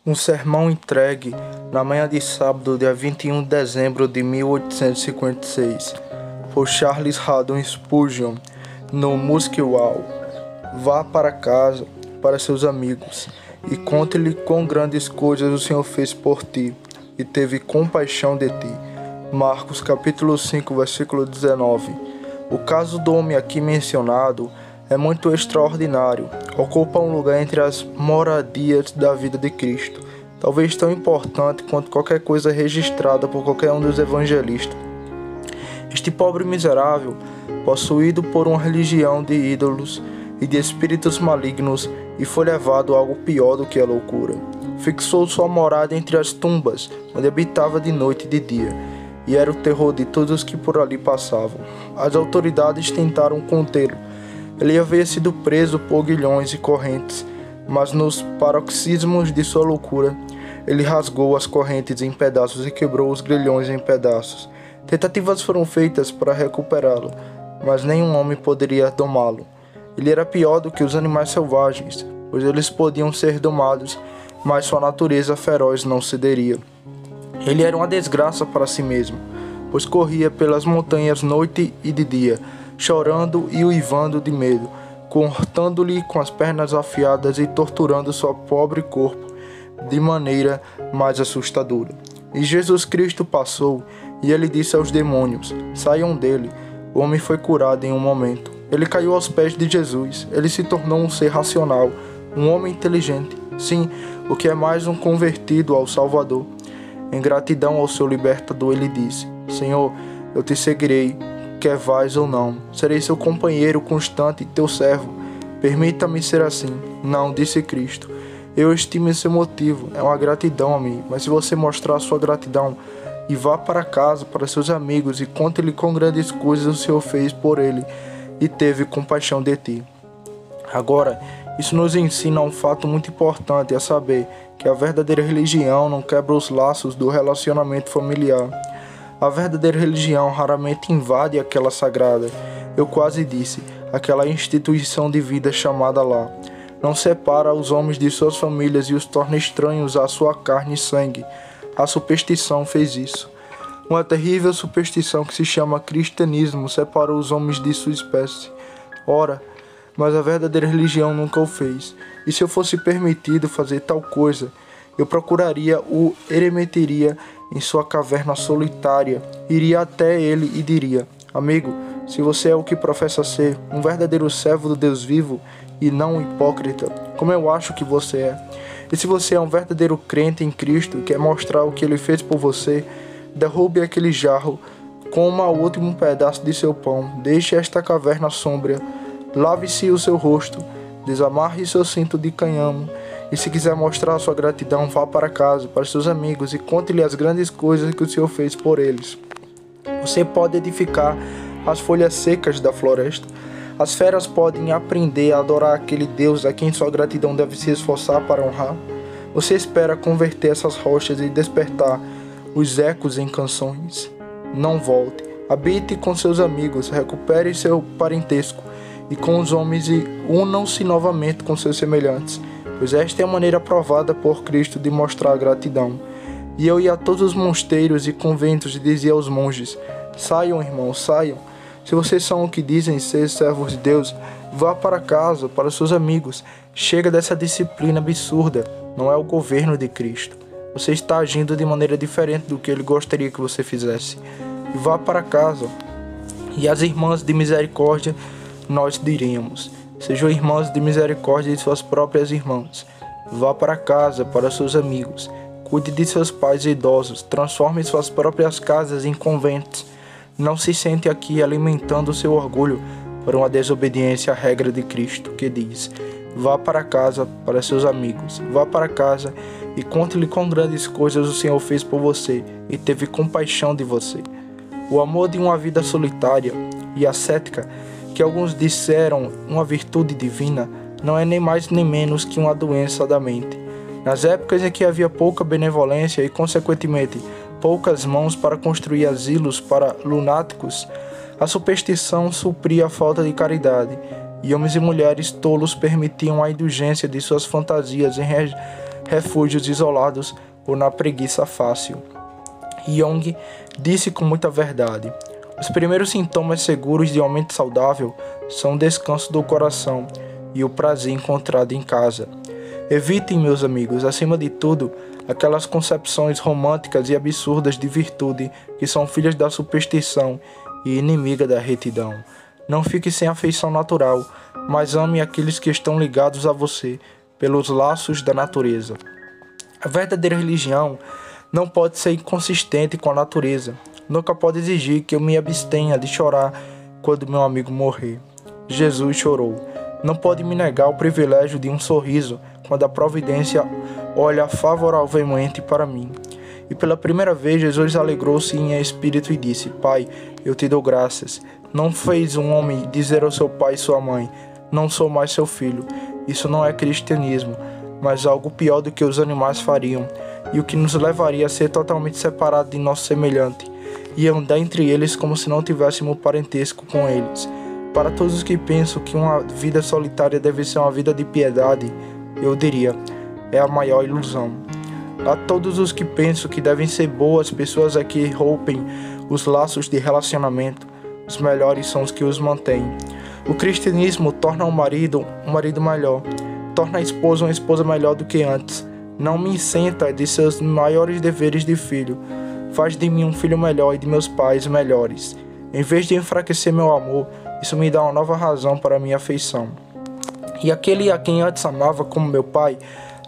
Um sermão entregue na manhã de sábado, dia 21 de dezembro de 1856, por Charles Haddon Spurgeon, no Muswell. Vá para casa, para seus amigos, e conte-lhe quão grandes coisas o Senhor fez por ti, e teve compaixão de ti. Marcos capítulo 5, versículo 19. O caso do homem aqui mencionado é muito extraordinário, ocupa um lugar entre as moradias da vida de Cristo, talvez tão importante quanto qualquer coisa registrada por qualquer um dos evangelistas. Este pobre miserável, possuído por uma religião de ídolos e de espíritos malignos, e foi levado a algo pior do que a loucura. Fixou sua morada entre as tumbas, onde habitava de noite e de dia, e era o terror de todos os que por ali passavam. As autoridades tentaram contê-lo. Ele havia sido preso por grilhões e correntes, mas nos paroxismos de sua loucura, ele rasgou as correntes em pedaços e quebrou os grilhões em pedaços. Tentativas foram feitas para recuperá-lo, mas nenhum homem poderia domá-lo. Ele era pior do que os animais selvagens, pois eles podiam ser domados, mas sua natureza feroz não cederia. Ele era uma desgraça para si mesmo, pois corria pelas montanhas noite e de dia, chorando e uivando de medo, cortando-lhe com as pernas afiadas e torturando seu pobre corpo de maneira mais assustadora. E Jesus Cristo passou, e ele disse aos demônios: saiam dele. O homem foi curado em um momento. Ele caiu aos pés de Jesus. Ele se tornou um ser racional, um homem inteligente. Sim, o que é mais, um convertido ao Salvador. Em gratidão ao seu libertador, ele disse: Senhor, eu te seguirei, quer vais ou não. Serei seu companheiro constante e teu servo. Permita-me ser assim. Não, disse Cristo. Eu estimo esse motivo. É uma gratidão a mim. Mas se você mostrar sua gratidão e vá para casa, para seus amigos, e conte-lhe quão grandes coisas o Senhor fez por ele e teve compaixão de ti. Agora, isso nos ensina um fato muito importante, a saber que a verdadeira religião não quebra os laços do relacionamento familiar. A verdadeira religião raramente invade aquela sagrada, eu quase disse, aquela instituição de vida chamada lá. Não separa os homens de suas famílias e os torna estranhos à sua carne e sangue. A superstição fez isso. Uma terrível superstição que se chama cristianismo separou os homens de sua espécie. Ora, mas a verdadeira religião nunca o fez. E se eu fosse permitido fazer tal coisa, eu procuraria o eremiteria em sua caverna solitária, iria até ele e diria: amigo, se você é o que professa ser, um verdadeiro servo do Deus vivo e não um hipócrita, como eu acho que você é, e se você é um verdadeiro crente em Cristo e quer mostrar o que ele fez por você, derrube aquele jarro, coma o último pedaço de seu pão, deixe esta caverna sombria, lave-se o seu rosto, desamarre seu cinto de cânhamo, e se quiser mostrar sua gratidão, vá para casa, para seus amigos, e conte-lhe as grandes coisas que o Senhor fez por eles. Você pode edificar as folhas secas da floresta. As feras podem aprender a adorar aquele Deus a quem sua gratidão deve se esforçar para honrar. Você espera converter essas rochas e despertar os ecos em canções. Não volte. Habite com seus amigos, recupere seu parentesco e com os homens e unam-se novamente com seus semelhantes, pois esta é a maneira provada por Cristo de mostrar gratidão. E eu ia a todos os mosteiros e conventos e dizia aos monges: saiam, irmãos, saiam. Se vocês são o que dizem ser servos de Deus, vá para casa, para seus amigos. Chega dessa disciplina absurda. Não é o governo de Cristo. Você está agindo de maneira diferente do que ele gostaria que você fizesse. E vá para casa. E as irmãs de misericórdia, nós diríamos: sejam irmãs de misericórdia de suas próprias irmãs. Vá para casa, para seus amigos. Cuide de seus pais idosos. Transforme suas próprias casas em conventos. Não se sente aqui alimentando seu orgulho por uma desobediência à regra de Cristo, que diz: vá para casa, para seus amigos. Vá para casa e conte-lhe quão grandes coisas o Senhor fez por você e teve compaixão de você. O amor de uma vida solitária e ascética, que alguns disseram uma virtude divina, não é nem mais nem menos que uma doença da mente. Nas épocas em que havia pouca benevolência e, consequentemente, poucas mãos para construir asilos para lunáticos, a superstição supria a falta de caridade, e homens e mulheres tolos permitiam a indulgência de suas fantasias em refúgios isolados ou na preguiça fácil. Jung disse com muita verdade: os primeiros sintomas seguros de uma mente saudável são o descanso do coração e o prazer encontrado em casa. Evitem, meus amigos, acima de tudo, aquelas concepções românticas e absurdas de virtude que são filhas da superstição e inimiga da retidão. Não fique sem afeição natural, mas ame aqueles que estão ligados a você pelos laços da natureza. A verdadeira religião não pode ser inconsistente com a natureza. Nunca pode exigir que eu me abstenha de chorar quando meu amigo morrer. Jesus chorou. Não pode me negar o privilégio de um sorriso quando a providência olha favoravelmente para mim. E pela primeira vez Jesus alegrou-se em espírito e disse: Pai, eu te dou graças. Não fez um homem dizer ao seu pai e sua mãe: não sou mais seu filho. Isso não é cristianismo, mas algo pior do que os animais fariam, e o que nos levaria a ser totalmente separados de nosso semelhante, e andar entre eles como se não tivéssemos parentesco com eles. Para todos os que pensam que uma vida solitária deve ser uma vida de piedade, eu diria, é a maior ilusão. A todos os que pensam que devem ser boas pessoas é que rompem os laços de relacionamento, os melhores são os que os mantêm. O cristianismo torna um marido melhor, torna a esposa uma esposa melhor do que antes. Não me isenta de seus maiores deveres de filho, faz de mim um filho melhor e de meus pais melhores. Em vez de enfraquecer meu amor, isso me dá uma nova razão para minha afeição. E aquele a quem antes amava como meu pai,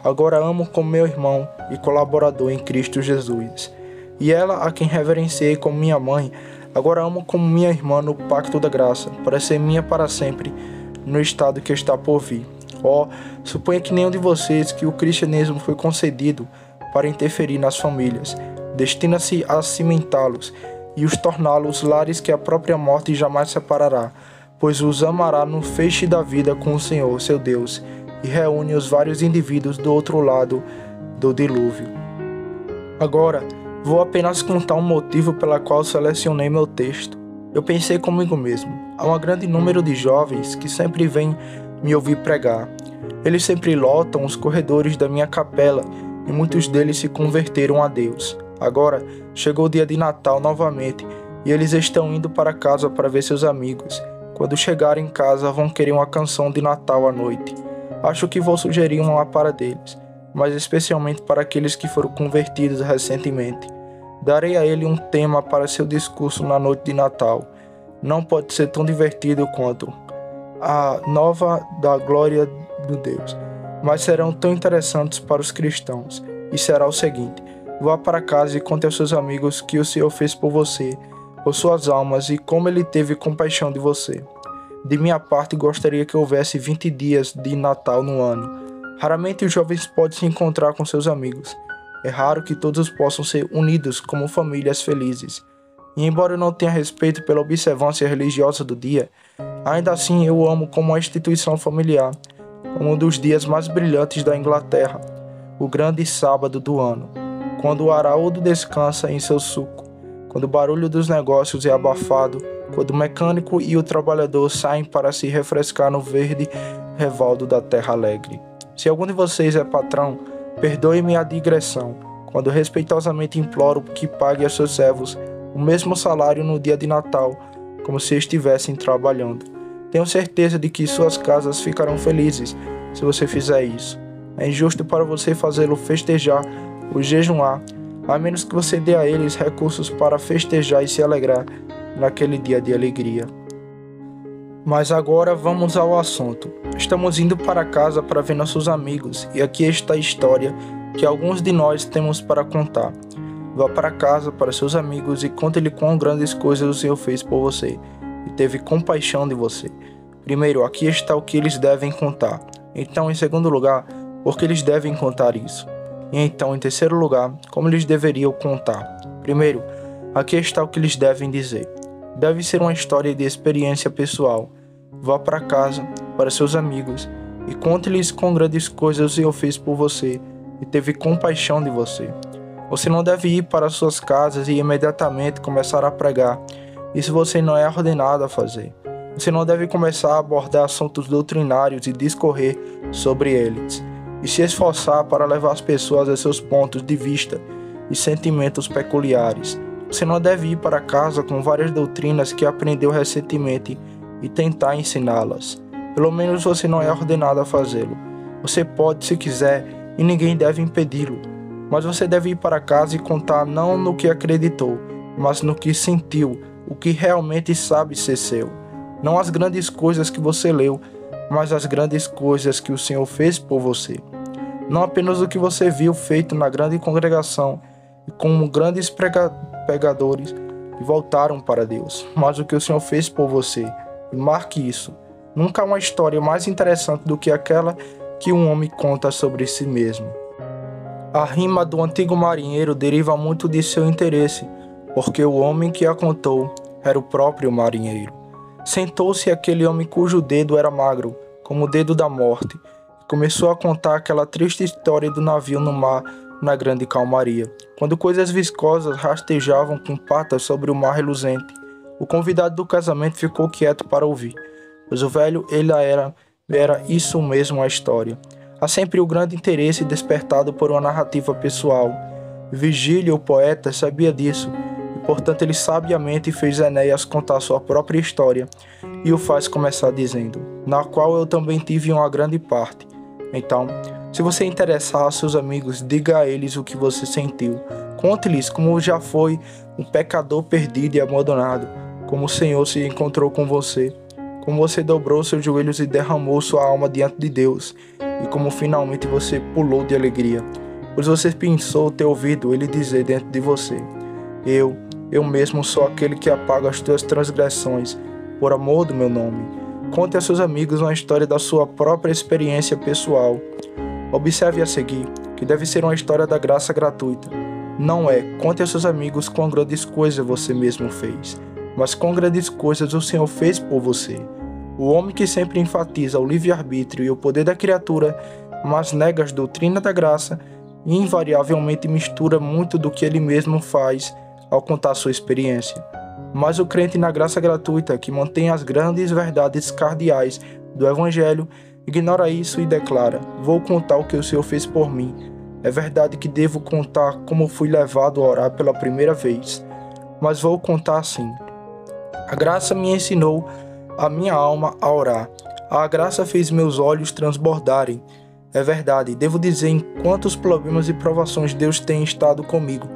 agora amo como meu irmão e colaborador em Cristo Jesus. E ela a quem reverenciei como minha mãe, agora amo como minha irmã no pacto da graça, para ser minha para sempre, no estado que está por vir. Suponha que nenhum de vocês que o cristianismo foi concedido para interferir nas famílias, destina-se a cimentá-los e os torná-los lares que a própria morte jamais separará, pois os amará no feixe da vida com o Senhor, seu Deus, e reúne os vários indivíduos do outro lado do dilúvio. Agora, vou apenas contar um motivo pela qual selecionei meu texto. Eu pensei comigo mesmo: há um grande número de jovens que sempre vêm me ouvir pregar. Eles sempre lotam os corredores da minha capela e muitos deles se converteram a Deus. Agora, chegou o dia de Natal novamente e eles estão indo para casa para ver seus amigos. Quando chegarem em casa, vão querer uma canção de Natal à noite. Acho que vou sugerir uma lá para deles, mas especialmente para aqueles que foram convertidos recentemente. Darei a ele um tema para seu discurso na noite de Natal. Não pode ser tão divertido quanto a nova da glória de Deus, mas serão tão interessantes para os cristãos. E será o seguinte: vá para casa e conte aos seus amigos que o Senhor fez por você, por suas almas, e como Ele teve compaixão de você. De minha parte, gostaria que houvesse 20 dias de Natal no ano. Raramente os jovens podem se encontrar com seus amigos. É raro que todos possam ser unidos como famílias felizes. E embora eu não tenha respeito pela observância religiosa do dia, ainda assim eu amo como a instituição familiar, como um dos dias mais brilhantes da Inglaterra, o grande sábado do ano, quando o araudo descansa em seu suco, quando o barulho dos negócios é abafado, quando o mecânico e o trabalhador saem para se refrescar no verde revaldo da terra alegre. Se algum de vocês é patrão, perdoe-me a digressão, quando respeitosamente imploro que pague a seus servos o mesmo salário no dia de Natal, como se estivessem trabalhando. Tenho certeza de que suas casas ficarão felizes se você fizer isso. É injusto para você fazê-lo festejar ou jejuar, a menos que você dê a eles recursos para festejar e se alegrar naquele dia de alegria. Mas agora vamos ao assunto. Estamos indo para casa para ver nossos amigos, e aqui está a história que alguns de nós temos para contar. Vá para casa para seus amigos e conte-lhe quão grandes coisas o Senhor fez por você e teve compaixão de você. Primeiro, aqui está o que eles devem contar. Então, em segundo lugar, por que eles devem contar isso? E então, em terceiro lugar, como eles deveriam contar? Primeiro, aqui está o que eles devem dizer. Deve ser uma história de experiência pessoal. Vá para casa, para seus amigos, e conte-lhes quão grandes coisas o Senhor fez por você e teve compaixão de você. Você não deve ir para suas casas e imediatamente começar a pregar. Isso você não é ordenado a fazer. Você não deve começar a abordar assuntos doutrinários e discorrer sobre eles. e se esforçar para levar as pessoas a seus pontos de vista e sentimentos peculiares. Você não deve ir para casa com várias doutrinas que aprendeu recentemente e tentar ensiná-las. Pelo menos você não é ordenado a fazê-lo. Você pode, se quiser, e ninguém deve impedi-lo. Mas você deve ir para casa e contar não no que acreditou, mas no que sentiu, o que realmente sabe ser seu. Não as grandes coisas que você leu, mas as grandes coisas que o Senhor fez por você. Não apenas o que você viu feito na grande congregação e com grandes pregadores que voltaram para Deus, mas o que o Senhor fez por você. E marque isso. Nunca há uma história mais interessante do que aquela que um homem conta sobre si mesmo. A rima do antigo marinheiro deriva muito de seu interesse, porque o homem que a contou era o próprio marinheiro. Sentou-se aquele homem cujo dedo era magro, como o dedo da morte, e começou a contar aquela triste história do navio no mar na grande calmaria, quando coisas viscosas rastejavam com patas sobre o mar reluzente. O convidado do casamento ficou quieto para ouvir, pois o velho era isso mesmo a história. Há sempre o grande interesse despertado por uma narrativa pessoal. Virgílio, o poeta, sabia disso, e portanto ele sabiamente fez Enéas contar sua própria história, e o faz começar dizendo, na qual eu também tive uma grande parte. Então, se você interessar a seus amigos, diga a eles o que você sentiu. Conte-lhes como já foi um pecador perdido e abandonado, como o Senhor se encontrou com você, como você dobrou seus joelhos e derramou sua alma diante de Deus, e como finalmente você pulou de alegria, pois você pensou ter ouvido Ele dizer dentro de você, eu mesmo sou aquele que apaga as tuas transgressões, por amor do meu nome. Conte a seus amigos uma história da sua própria experiência pessoal. Observe a seguir, que deve ser uma história da graça gratuita. Não é, conte a seus amigos quão grandes coisas você mesmo fez, mas quão grandes coisas o Senhor fez por você. O homem que sempre enfatiza o livre-arbítrio e o poder da criatura, mas nega as doutrinas da graça, invariavelmente mistura muito do que ele mesmo faz ao contar sua experiência. Mas o crente na graça gratuita, que mantém as grandes verdades cardeais do Evangelho, ignora isso e declara, vou contar o que o Senhor fez por mim. É verdade que devo contar como fui levado a orar pela primeira vez, mas vou contar assim. A graça me ensinou a minha alma a orar. A graça fez meus olhos transbordarem. É verdade, devo dizer em quantos problemas e provações Deus tem estado comigo,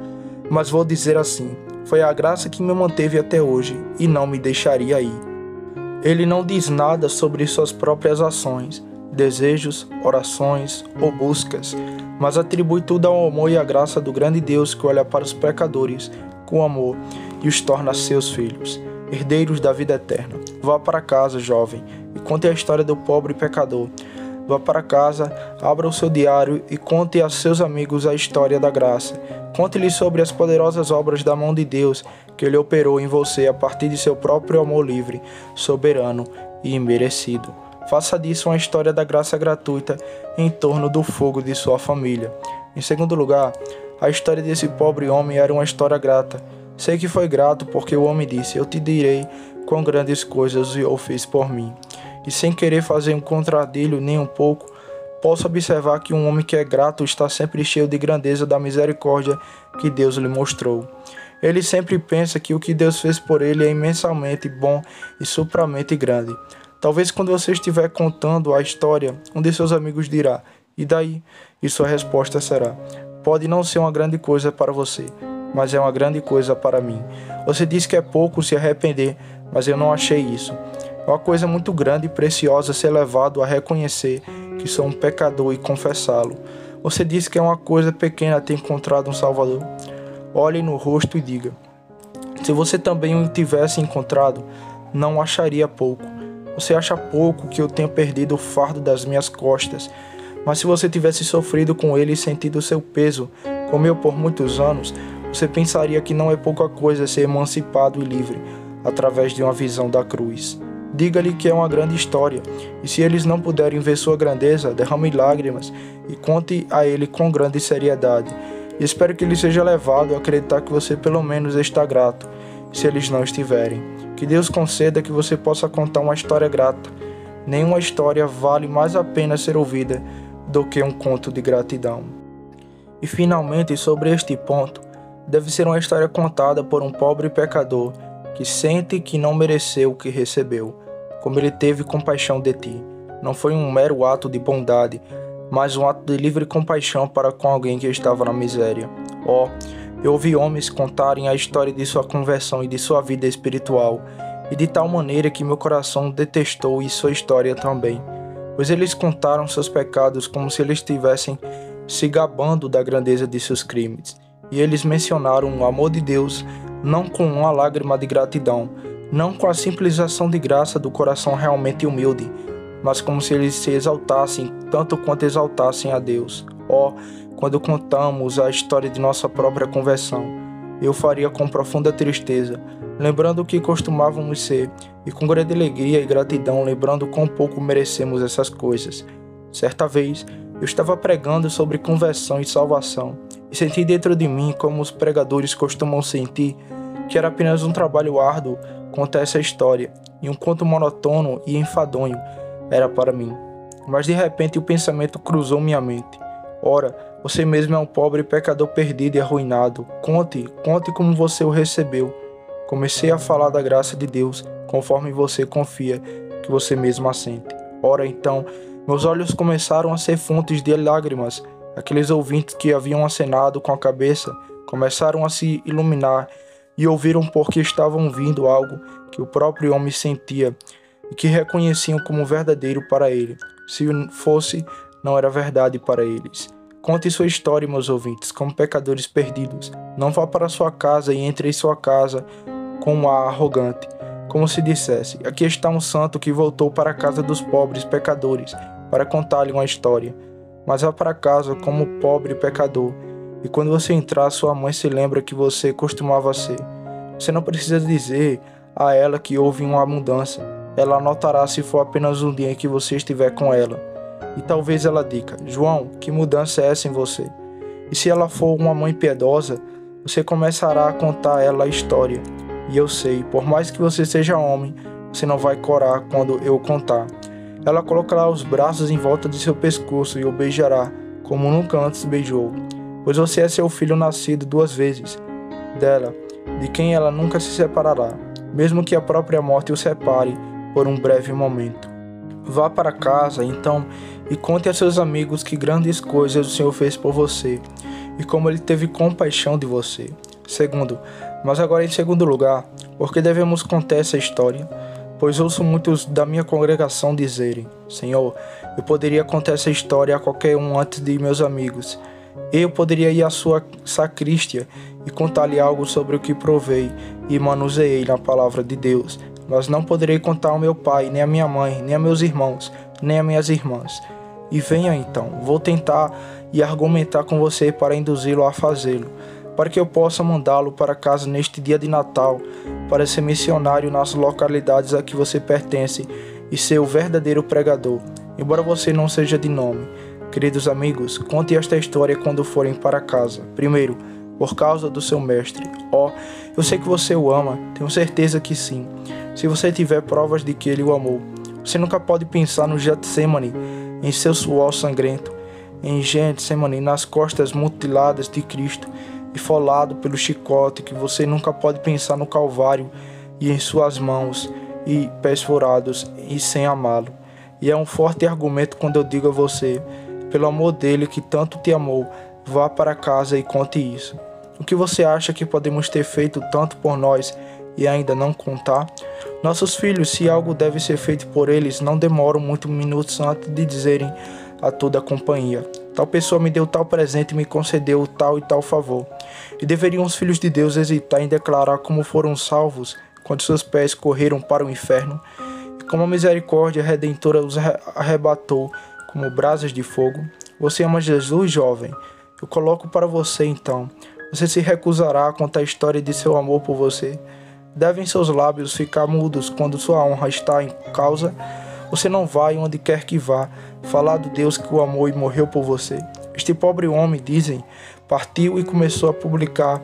mas vou dizer assim, foi a graça que me manteve até hoje e não me deixaria ir. Ele não diz nada sobre suas próprias ações, desejos, orações ou buscas, mas atribui tudo ao amor e à graça do grande Deus que olha para os pecadores com amor e os torna seus filhos, herdeiros da vida eterna. Vá para casa, jovem, e conte a história do pobre pecador. Vá para casa, abra o seu diário e conte a seus amigos a história da graça. Conte-lhes sobre as poderosas obras da mão de Deus que Ele operou em você a partir de seu próprio amor livre, soberano e imerecido. Faça disso uma história da graça gratuita em torno do fogo de sua família. Em segundo lugar, a história desse pobre homem era uma história grata. Sei que foi grato porque o homem disse, eu te direi quão grandes coisas o fez por mim. E sem querer fazer um contradilho nem um pouco, posso observar que um homem que é grato está sempre cheio de grandeza da misericórdia que Deus lhe mostrou. Ele sempre pensa que o que Deus fez por ele é imensamente bom e supramente grande. Talvez quando você estiver contando a história, um de seus amigos dirá, e daí? E sua resposta será, pode não ser uma grande coisa para você, mas é uma grande coisa para mim. Você diz que é pouco se arrepender, mas eu não achei isso. É uma coisa muito grande e preciosa ser levado a reconhecer que sou um pecador e confessá-lo. Você diz que é uma coisa pequena ter encontrado um Salvador. Olhe no rosto e diga, se você também o tivesse encontrado, não acharia pouco. Você acha pouco que eu tenha perdido o fardo das minhas costas, mas se você tivesse sofrido com ele e sentido o seu peso, como eu por muitos anos, você pensaria que não é pouca coisa ser emancipado e livre, através de uma visão da cruz. Diga-lhe que é uma grande história, e se eles não puderem ver sua grandeza, derrame lágrimas e conte a ele com grande seriedade. E espero que ele seja levado a acreditar que você pelo menos está grato, se eles não estiverem. Que Deus conceda que você possa contar uma história grata. Nenhuma história vale mais a pena ser ouvida do que um conto de gratidão. E finalmente, sobre este ponto, deve ser uma história contada por um pobre pecador que sente que não mereceu o que recebeu, como ele teve compaixão de ti. Não foi um mero ato de bondade, mas um ato de livre compaixão para com alguém que estava na miséria. Eu ouvi homens contarem a história de sua conversão e de sua vida espiritual, e de tal maneira que meu coração detestou e sua história também, pois eles contaram seus pecados como se eles estivessem se gabando da grandeza de seus crimes. E eles mencionaram o amor de Deus não com uma lágrima de gratidão, não com a simples ação de graça do coração realmente humilde, mas como se eles se exaltassem tanto quanto exaltassem a Deus. Quando contamos a história de nossa própria conversão, eu faria com profunda tristeza, lembrando o que costumávamos ser, e com grande alegria e gratidão, lembrando quão pouco merecemos essas coisas. Certa vez, eu estava pregando sobre conversão e salvação, e senti dentro de mim, como os pregadores costumam sentir, que era apenas um trabalho árduo contar essa história, e um conto monótono e enfadonho era para mim. Mas de repente o pensamento cruzou minha mente. Ora, você mesmo é um pobre pecador perdido e arruinado. Conte como você o recebeu. Comecei a falar da graça de Deus, conforme você confia que você mesmo a sente. Ora então, meus olhos começaram a ser fontes de lágrimas. Aqueles ouvintes que haviam acenado com a cabeça começaram a se iluminar e ouviram porque estavam ouvindo algo que o próprio homem sentia e que reconheciam como verdadeiro para ele. Se fosse, não era verdade para eles. Conte sua história, meus ouvintes, como pecadores perdidos. Não vá para sua casa e entre em sua casa com um ar arrogante, como se dissesse: aqui está um santo que voltou para a casa dos pobres pecadores para contar-lhe uma história. Mas vá para casa como pobre pecador, e quando você entrar, sua mãe se lembra que você costumava ser. Você não precisa dizer a ela que houve uma mudança. Ela notará se for apenas um dia em que você estiver com ela. E talvez ela diga: João, que mudança é essa em você? E se ela for uma mãe piedosa, você começará a contar a ela a história. E eu sei, por mais que você seja homem, você não vai corar quando eu contar. Ela colocará os braços em volta de seu pescoço e o beijará, como nunca antes beijou. Pois você é seu filho nascido 2 vezes, dela, de quem ela nunca se separará, mesmo que a própria morte o separe por um breve momento. Vá para casa, então, e conte a seus amigos que grandes coisas o Senhor fez por você, e como Ele teve compaixão de você. Mas agora em segundo lugar, por que devemos contar essa história? Pois ouço muitos da minha congregação dizerem: Senhor, eu poderia contar essa história a qualquer um antes de meus amigos. Eu poderia ir à sua sacristia e contar-lhe algo sobre o que provei e manuseei na palavra de Deus, mas não poderei contar ao meu pai, nem à minha mãe, nem a meus irmãos, nem a minhas irmãs. E venha então, vou tentar e argumentar com você para induzi-lo a fazê-lo, para que eu possa mandá-lo para casa neste dia de Natal, para ser missionário nas localidades a que você pertence e ser o verdadeiro pregador, embora você não seja de nome. Queridos amigos, conte esta história quando forem para casa. Primeiro, por causa do seu mestre. Eu sei que você o ama, tenho certeza que sim. Se você tiver provas de que ele o amou, você nunca pode pensar no Getsemane, em seu suor sangrento, em Getsemane, nas costas mutiladas de Cristo, e folado pelo chicote, que você nunca pode pensar no Calvário e em suas mãos e pés furados e sem amá-lo. E é um forte argumento quando eu digo a você, pelo amor dele que tanto te amou, vá para casa e conte isso. O que você acha que podemos ter feito tanto por nós e ainda não contar? Nossos filhos, se algo deve ser feito por eles, não demoram muitos minutos antes de dizerem a toda a companhia: tal pessoa me deu tal presente e me concedeu tal e tal favor. E deveriam os filhos de Deus hesitar em declarar como foram salvos quando seus pés correram para o inferno, e como a misericórdia redentora os arrebatou como brasas de fogo? Você ama Jesus, jovem? Eu coloco para você então. Você se recusará a contar a história de seu amor por você? Devem seus lábios ficar mudos quando sua honra está em causa? Você não vai, onde quer que vá, falar do Deus que o amou e morreu por você? Este pobre homem, dizem, partiu e começou a publicar,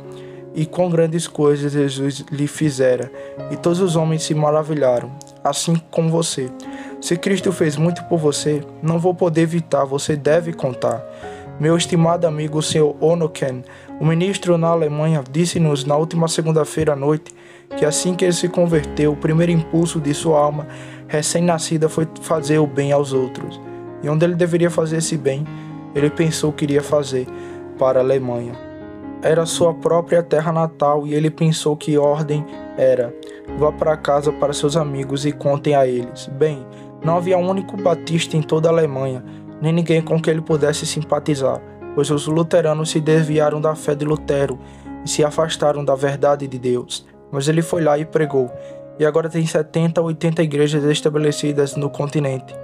e quão grandes coisas Jesus lhe fizera, e todos os homens se maravilharam, assim como você. Se Cristo fez muito por você, não vou poder evitar, você deve contar. Meu estimado amigo, o Sr. Onoken, o ministro na Alemanha, disse-nos na última segunda-feira à noite que assim que ele se converteu, o primeiro impulso de sua alma recém-nascida foi fazer o bem aos outros. E onde ele deveria fazer esse bem, ele pensou que iria fazer para a Alemanha. Era sua própria terra natal e ele pensou que ordem era: vá para casa para seus amigos e contem a eles. Bem, não havia um único batista em toda a Alemanha, nem ninguém com quem ele pudesse simpatizar, pois os luteranos se desviaram da fé de Lutero e se afastaram da verdade de Deus. Mas ele foi lá e pregou, e agora tem 70 ou 80 igrejas estabelecidas no continente.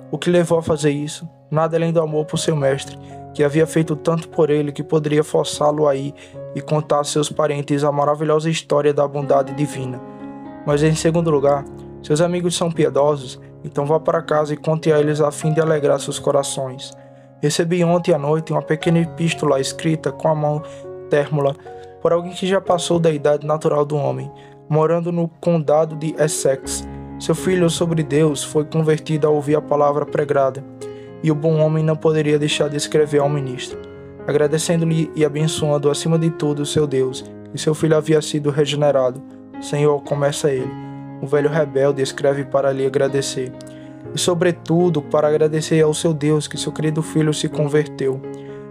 O que levou a fazer isso? Nada além do amor por seu mestre, que havia feito tanto por ele que poderia forçá-lo a ir e contar a seus parentes a maravilhosa história da bondade divina. Mas em segundo lugar, seus amigos são piedosos, então vá para casa e conte a eles a fim de alegrar seus corações. Recebi ontem à noite uma pequena epístola escrita com a mão térmula por alguém que já passou da idade natural do homem, morando no condado de Essex. Seu filho sobre Deus foi convertido a ouvir a palavra pregada, e o bom homem não poderia deixar de escrever ao ministro, agradecendo-lhe e abençoando acima de tudo o seu Deus, que seu filho havia sido regenerado. Senhor, começa ele. O velho rebelde escreve para lhe agradecer, e sobretudo para agradecer ao seu Deus que seu querido filho se converteu.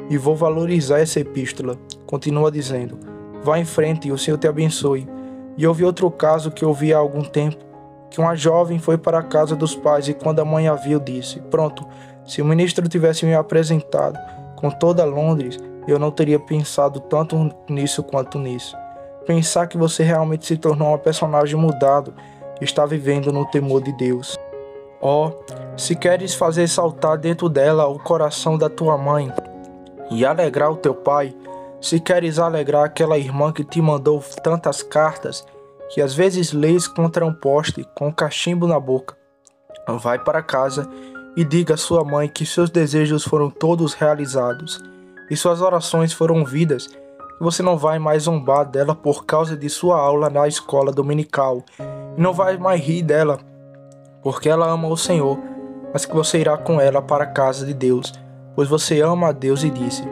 E vou valorizar essa epístola. Continua dizendo: vá em frente e o Senhor te abençoe. E houve outro caso que ouvi há algum tempo, que uma jovem foi para a casa dos pais e quando a mãe a viu disse: pronto, se o ministro tivesse me apresentado com toda Londres, eu não teria pensado tanto nisso quanto nisso. Pensar que você realmente se tornou uma personagem mudado e está vivendo no temor de Deus. Oh, se queres fazer saltar dentro dela o coração da tua mãe e alegrar o teu pai, se queres alegrar aquela irmã que te mandou tantas cartas, que às vezes lês contra um poste com um cachimbo na boca, vai para casa e diga à sua mãe que seus desejos foram todos realizados e suas orações foram ouvidas, que você não vai mais zombar dela por causa de sua aula na escola dominical, e não vai mais rir dela porque ela ama o Senhor, mas que você irá com ela para a casa de Deus, pois você ama a Deus e disse: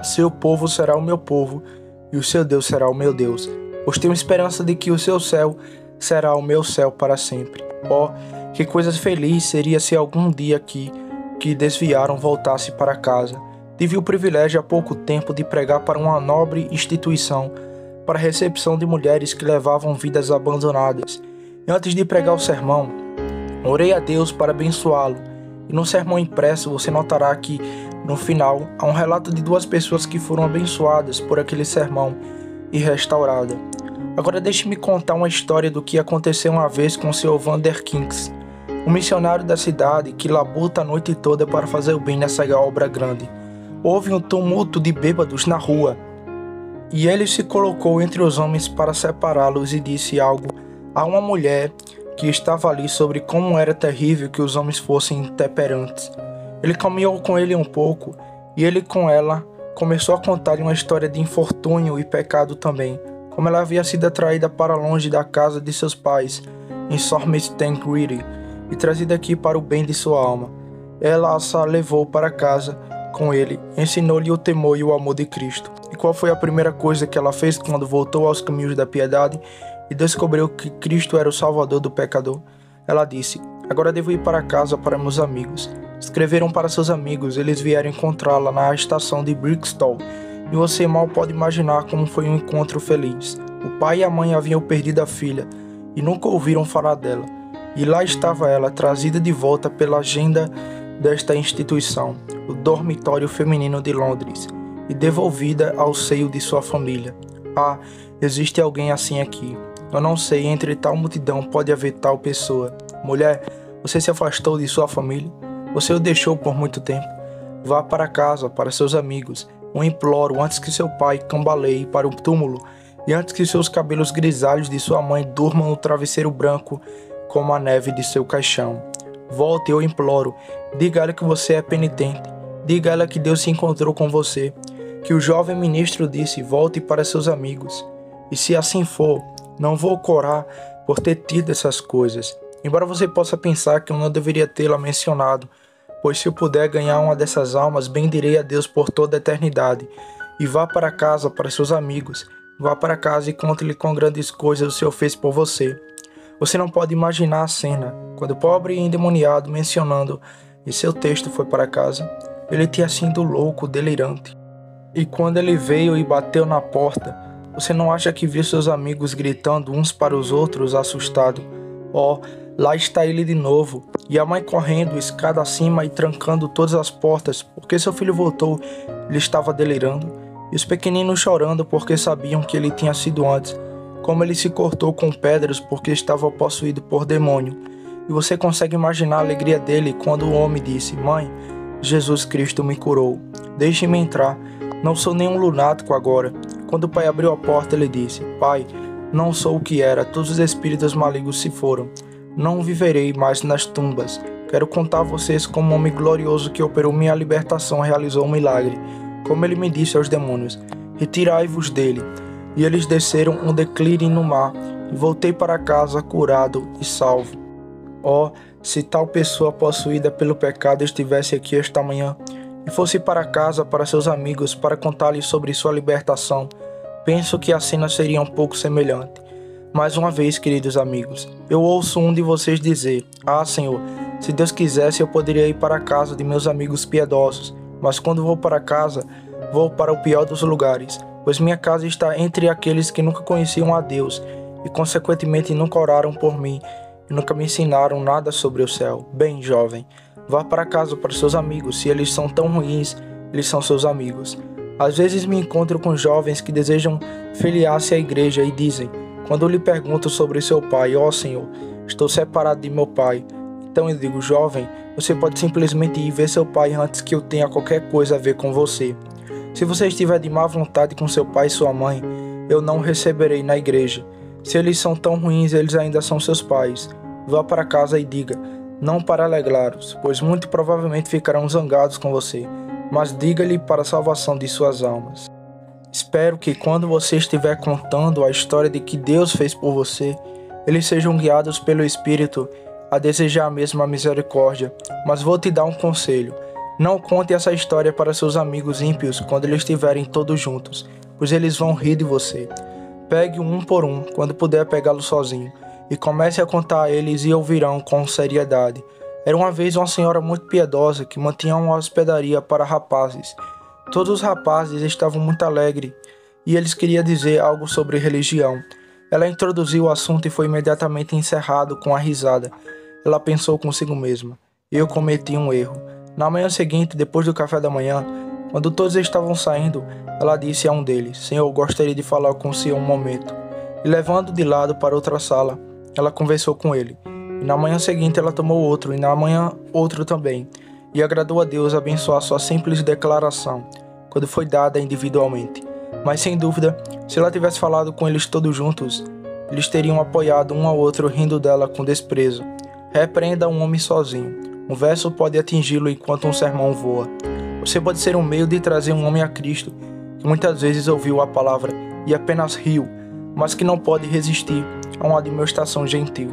seu povo será o meu povo e o seu Deus será o meu Deus, pois tenho esperança de que o seu céu será o meu céu para sempre. Oh, que coisa feliz seria se algum dia aqui que desviaram voltasse para casa. Tive o privilégio há pouco tempo de pregar para uma nobre instituição para a recepção de mulheres que levavam vidas abandonadas. E antes de pregar o sermão, orei a Deus para abençoá-lo. E no sermão impresso você notará que, no final, há um relato de 2 pessoas que foram abençoadas por aquele sermão e restauradas. Agora deixe-me contar uma história do que aconteceu uma vez com o Sr. Vanderkinks, um missionário da cidade que labuta a noite toda para fazer o bem nessa obra grande. Houve um tumulto de bêbados na rua, e ele se colocou entre os homens para separá-los e disse algo a uma mulher que estava ali sobre como era terrível que os homens fossem intemperantes. Ele caminhou com ele um pouco, e ele com ela começou a contar-lhe uma história de infortúnio e pecado também, como ela havia sido atraída para longe da casa de seus pais, em Sormiston-Green, e trazida aqui para o bem de sua alma. Ela a levou para casa com ele, ensinou-lhe o temor e o amor de Cristo. E qual foi a primeira coisa que ela fez quando voltou aos caminhos da piedade e descobriu que Cristo era o Salvador do pecador? Ela disse: agora devo ir para casa para meus amigos. Escreveram para seus amigos, eles vieram encontrá-la na estação de Brixton, e você mal pode imaginar como foi um encontro feliz. O pai e a mãe haviam perdido a filha e nunca ouviram falar dela, e lá estava ela, trazida de volta pela agenda desta instituição, o dormitório feminino de Londres, e devolvida ao seio de sua família. Ah, existe alguém assim aqui. Eu não sei, entre tal multidão pode haver tal pessoa. Mulher, você se afastou de sua família? Você o deixou por muito tempo? Vá para casa, para seus amigos. Eu imploro, antes que seu pai cambaleie para o túmulo, e antes que seus cabelos grisalhos de sua mãe durmam no travesseiro branco como a neve de seu caixão. Volte, eu imploro. Diga a ela que você é penitente. Diga a ela que Deus se encontrou com você, que o jovem ministro disse: volte para seus amigos. E se assim for, não vou corar por ter tido essas coisas. Embora você possa pensar que eu não deveria tê-la mencionado, pois se eu puder ganhar uma dessas almas, bendirei a Deus por toda a eternidade. E vá para casa para seus amigos, vá para casa e conte-lhe quão grandes coisas o Senhor fez por você. Você não pode imaginar a cena, quando o pobre e endemoniado mencionando e seu texto foi para casa, ele tinha sido louco, delirante. E quando ele veio e bateu na porta, você não acha que viu seus amigos gritando uns para os outros, assustado? Oh, lá está ele de novo, e a mãe correndo, escada acima e trancando todas as portas, porque seu filho voltou, ele estava delirando, e os pequeninos chorando porque sabiam que ele tinha sido antes, como ele se cortou com pedras porque estava possuído por demônio. E você consegue imaginar a alegria dele quando o homem disse: Mãe, Jesus Cristo me curou, deixe-me entrar, não sou nenhum lunático agora. Quando o pai abriu a porta, ele disse: Pai, não sou o que era, todos os espíritos malignos se foram. Não viverei mais nas tumbas. Quero contar a vocês como um homem glorioso que operou minha libertação realizou um milagre. Como ele me disse aos demônios: Retirai-vos dele. E eles desceram um declive no mar, e voltei para casa curado e salvo. Oh, se tal pessoa possuída pelo pecado estivesse aqui esta manhã, e fosse para casa para seus amigos para contar-lhes sobre sua libertação, penso que a cena seria um pouco semelhante. Mais uma vez, queridos amigos, eu ouço um de vocês dizer: Ah, Senhor, se Deus quisesse eu poderia ir para a casa de meus amigos piedosos, mas quando vou para casa, vou para o pior dos lugares, pois minha casa está entre aqueles que nunca conheciam a Deus e consequentemente nunca oraram por mim e nunca me ensinaram nada sobre o céu. Bem, jovem, vá para casa para seus amigos. Se eles são tão ruins, eles são seus amigos. Às vezes me encontro com jovens que desejam filiar-se à igreja e dizem, quando eu lhe pergunto sobre seu pai: Ó Senhor, estou separado de meu pai. Então eu digo: jovem, você pode simplesmente ir ver seu pai antes que eu tenha qualquer coisa a ver com você. Se você estiver de má vontade com seu pai e sua mãe, eu não o receberei na igreja. Se eles são tão ruins, eles ainda são seus pais. Vá para casa e diga, não para alegrá-los, pois muito provavelmente ficarão zangados com você, mas diga-lhe para a salvação de suas almas. Espero que quando você estiver contando a história de que Deus fez por você, eles sejam guiados pelo Espírito a desejar a mesma misericórdia. Mas vou te dar um conselho: não conte essa história para seus amigos ímpios quando eles estiverem todos juntos, pois eles vão rir de você. Pegue um por um, quando puder pegá-lo sozinho, e comece a contar a eles e ouvirão com seriedade. Era uma vez uma senhora muito piedosa que mantinha uma hospedaria para rapazes. Todos os rapazes estavam muito alegres e eles queriam dizer algo sobre religião. Ela introduziu o assunto e foi imediatamente encerrado com a risada. Ela pensou consigo mesma: eu cometi um erro. Na manhã seguinte, depois do café da manhã, quando todos estavam saindo, ela disse a um deles: Senhor, gostaria de falar com o senhor um momento. E levando de lado para outra sala, ela conversou com ele. E na manhã seguinte ela tomou outro, e na manhã outro também. E agradou a Deus abençoar sua simples declaração, quando foi dada individualmente. Mas sem dúvida, se ela tivesse falado com eles todos juntos, eles teriam apoiado um ao outro rindo dela com desprezo. Repreenda um homem sozinho. Um verso pode atingi-lo enquanto um sermão voa. Você pode ser um meio de trazer um homem a Cristo, que muitas vezes ouviu a palavra e apenas riu, mas que não pode resistir a uma admoestação gentil.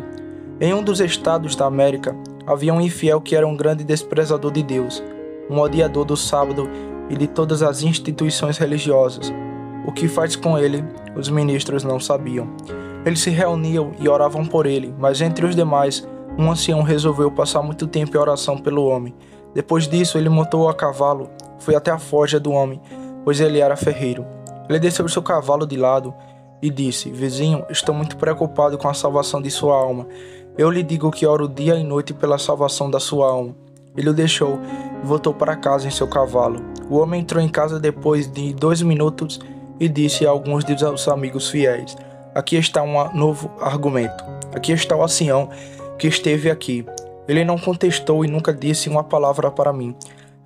Em um dos estados da América, havia um infiel que era um grande desprezador de Deus, um odiador do sábado e de todas as instituições religiosas. O que faz com ele, os ministros não sabiam. Eles se reuniam e oravam por ele, mas entre os demais, um ancião resolveu passar muito tempo em oração pelo homem. Depois disso, ele montou a cavalo, foi até a forja do homem, pois ele era ferreiro. Ele desceu seu cavalo de lado e disse: Vizinho, estou muito preocupado com a salvação de sua alma. Eu lhe digo que oro dia e noite pela salvação da sua alma. Ele o deixou e voltou para casa em seu cavalo. O homem entrou em casa depois de 2 minutos e disse a alguns de seus amigos fiéis: Aqui está um novo argumento. Aqui está o ancião que esteve aqui. Ele não contestou e nunca disse uma palavra para mim,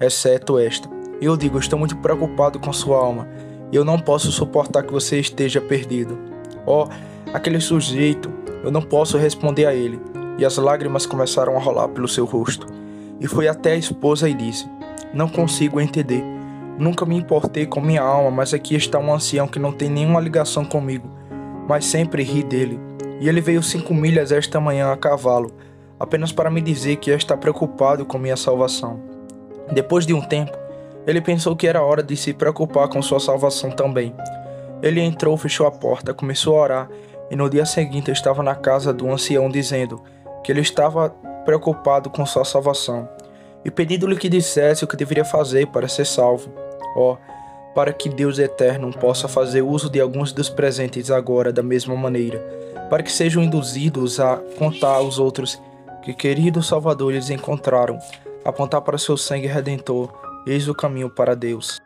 exceto esta: Eu digo, estou muito preocupado com sua alma. Eu não posso suportar que você esteja perdido. Oh, aquele sujeito, eu não posso responder a ele. E as lágrimas começaram a rolar pelo seu rosto. E foi até a esposa e disse: Não consigo entender. Nunca me importei com minha alma, mas aqui está um ancião que não tem nenhuma ligação comigo, mas sempre ri dele. E ele veio 5 milhas esta manhã a cavalo, apenas para me dizer que está preocupado com minha salvação. Depois de um tempo, ele pensou que era hora de se preocupar com sua salvação também. Ele entrou, fechou a porta, começou a orar e no dia seguinte estava na casa do ancião dizendo que ele estava preocupado com sua salvação e pedindo-lhe que dissesse o que deveria fazer para ser salvo. Para que Deus eterno possa fazer uso de alguns dos presentes agora da mesma maneira, para que sejam induzidos a contar aos outros que querido Salvador eles encontraram, apontar para seu sangue redentor, eis o caminho para Deus.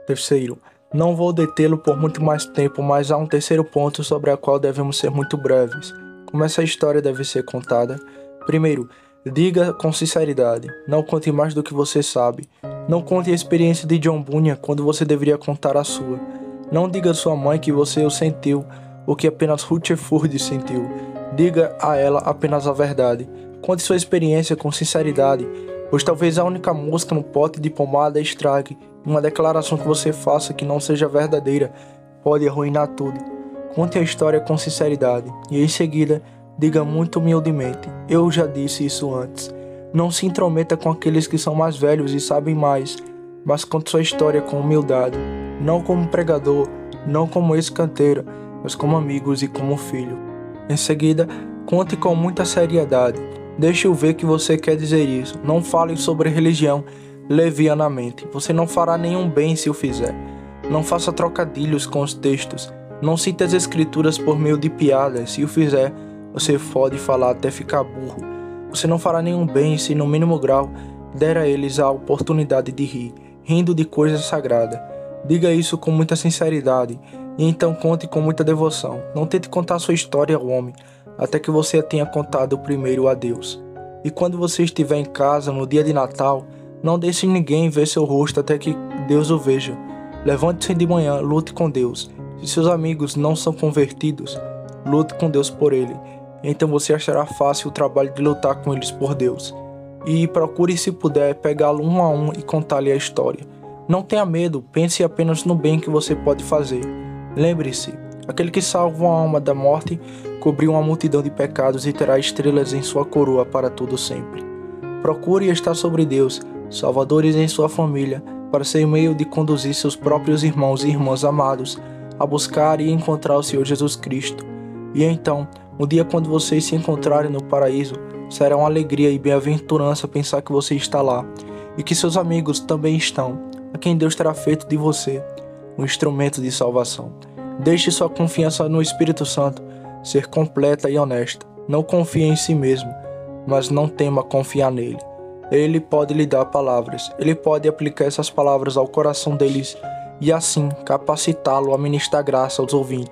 Terceiro, não vou detê-lo por muito mais tempo, mas há um terceiro ponto sobre a qual devemos ser muito breves. Como essa história deve ser contada? Primeiro, diga com sinceridade, não conte mais do que você sabe. Não conte a experiência de John Bunyan quando você deveria contar a sua. Não diga à sua mãe que você o sentiu, ou que apenas Rutherford sentiu. Diga a ela apenas a verdade. Conte sua experiência com sinceridade, pois talvez a única mosca no pote de pomada estrague. Uma declaração que você faça que não seja verdadeira pode arruinar tudo. Conte a história com sinceridade e em seguida diga muito humildemente: eu já disse isso antes. Não se intrometa com aqueles que são mais velhos e sabem mais, mas conte sua história com humildade, não como pregador, não como escanteiro, mas como amigos e como filho. Em seguida, conte com muita seriedade. Deixe-o ver que você quer dizer isso. Não fale sobre religião levianamente. Você não fará nenhum bem se o fizer. Não faça trocadilhos com os textos. Não cite as escrituras por meio de piadas. Se o fizer, você pode falar até ficar burro. Você não fará nenhum bem se, no mínimo grau, der a eles a oportunidade de rir, rindo de coisa sagrada. Diga isso com muita sinceridade, e então conte com muita devoção. Não tente contar sua história ao homem, até que você a tenha contado primeiro a Deus. E quando você estiver em casa no dia de Natal, não deixe ninguém ver seu rosto até que Deus o veja. Levante-se de manhã, lute com Deus. Se seus amigos não são convertidos, lute com Deus por ele. Então você achará fácil o trabalho de lutar com eles por Deus. E procure, se puder, pegá-lo um a um e contar-lhe a história. Não tenha medo, pense apenas no bem que você pode fazer. Lembre-se, aquele que salva uma alma da morte cobriu uma multidão de pecados e terá estrelas em sua coroa para todo sempre. Procure estar sobre Deus, salvadores em sua família, para ser meio de conduzir seus próprios irmãos e irmãs amados a buscar e encontrar o Senhor Jesus Cristo. E então, no dia quando vocês se encontrarem no paraíso, será uma alegria e bem-aventurança pensar que você está lá e que seus amigos também estão, a quem Deus terá feito de você um instrumento de salvação. Deixe sua confiança no Espírito Santo ser completa e honesta. Não confie em si mesmo, mas não tema confiar nele. Ele pode lhe dar palavras, ele pode aplicar essas palavras ao coração deles e assim capacitá-lo a ministrar graça aos ouvintes.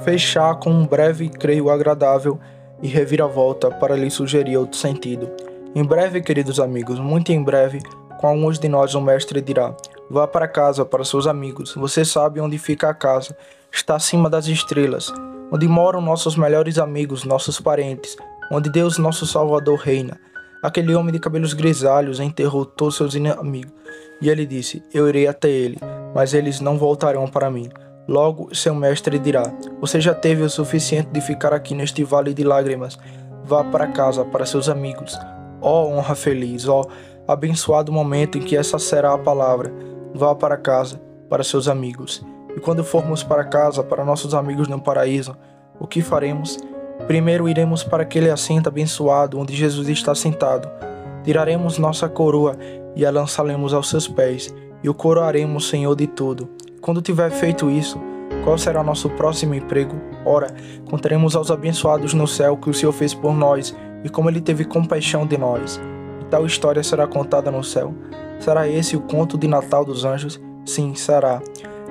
Fechar com um breve, creio agradável e reviravolta para lhe sugerir outro sentido. Em breve, queridos amigos, muito em breve, com alguns de nós o mestre dirá: vá para casa, para seus amigos. Você sabe onde fica a casa. Está acima das estrelas, onde moram nossos melhores amigos, nossos parentes, onde Deus nosso Salvador reina. Aquele homem de cabelos grisalhos enterrou todos seus inimigos, e ele disse: eu irei até ele, mas eles não voltarão para mim. Logo seu mestre dirá: você já teve o suficiente de ficar aqui neste vale de lágrimas. Vá para casa, para seus amigos. Ó honra feliz, ó abençoado momento em que essa será a palavra. Vá para casa, para seus amigos. E quando formos para casa, para nossos amigos no paraíso, o que faremos? Primeiro iremos para aquele assento abençoado onde Jesus está sentado. Tiraremos nossa coroa e a lançaremos aos seus pés, e o coroaremos Senhor de tudo. Quando tiver feito isso, qual será nosso próximo emprego? Ora, contaremos aos abençoados no céu que o Senhor fez por nós e como Ele teve compaixão de nós. E tal história será contada no céu. Será esse o conto de Natal dos anjos? Sim, será.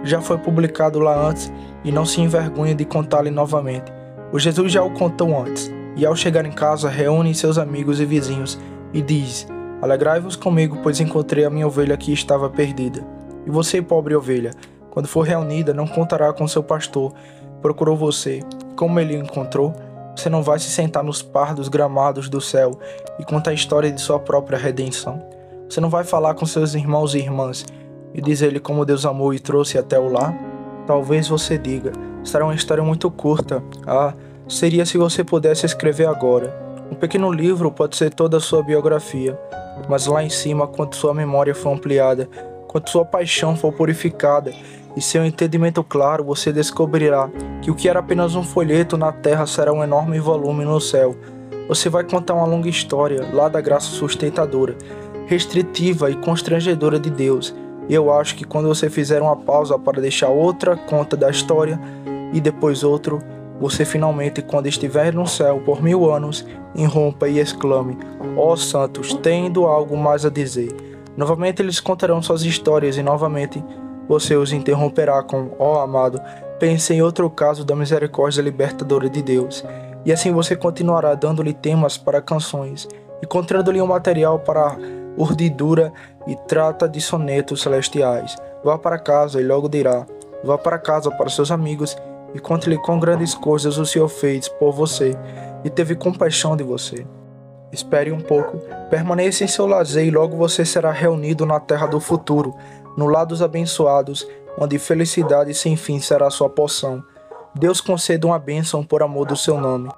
Já foi publicado lá antes e não se envergonhe de contá-lo novamente. O Jesus já o contou antes. E ao chegar em casa, reúne seus amigos e vizinhos e diz: alegrai-vos comigo, pois encontrei a minha ovelha que estava perdida. E você, pobre ovelha, quando for reunida, não contará com seu pastor. Procurou você. Como ele o encontrou? Você não vai se sentar nos pardos gramados do céu e contar a história de sua própria redenção. Você não vai falar com seus irmãos e irmãs e dizer-lhe como Deus amou e trouxe até o lar? Talvez você diga: será uma história muito curta. Ah, seria se você pudesse escrever agora. Um pequeno livro pode ser toda a sua biografia, mas lá em cima, quando sua memória for ampliada, quando sua paixão for purificada e seu entendimento claro, você descobrirá que o que era apenas um folheto na terra será um enorme volume no céu. Você vai contar uma longa história lá da graça sustentadora, restritiva e constrangedora de Deus. E eu acho que quando você fizer uma pausa para deixar outra conta da história e depois outro, você finalmente, quando estiver no céu por 1000 anos, irrompa e exclame: ó santos, tendo algo mais a dizer. Novamente eles contarão suas histórias e novamente você os interromperá com: ó amado, pense em outro caso da misericórdia libertadora de Deus. E assim você continuará dando-lhe temas para canções, encontrando-lhe um material para urdidura e trata de sonetos celestiais. Vá para casa e logo dirá: vá para casa para seus amigos e conte-lhe quão grandes coisas o Senhor fez por você e teve compaixão de você. Espere um pouco, permaneça em seu lazer e logo você será reunido na terra do futuro, no lar dos abençoados, onde felicidade sem fim será sua porção. Deus conceda uma bênção por amor do seu nome.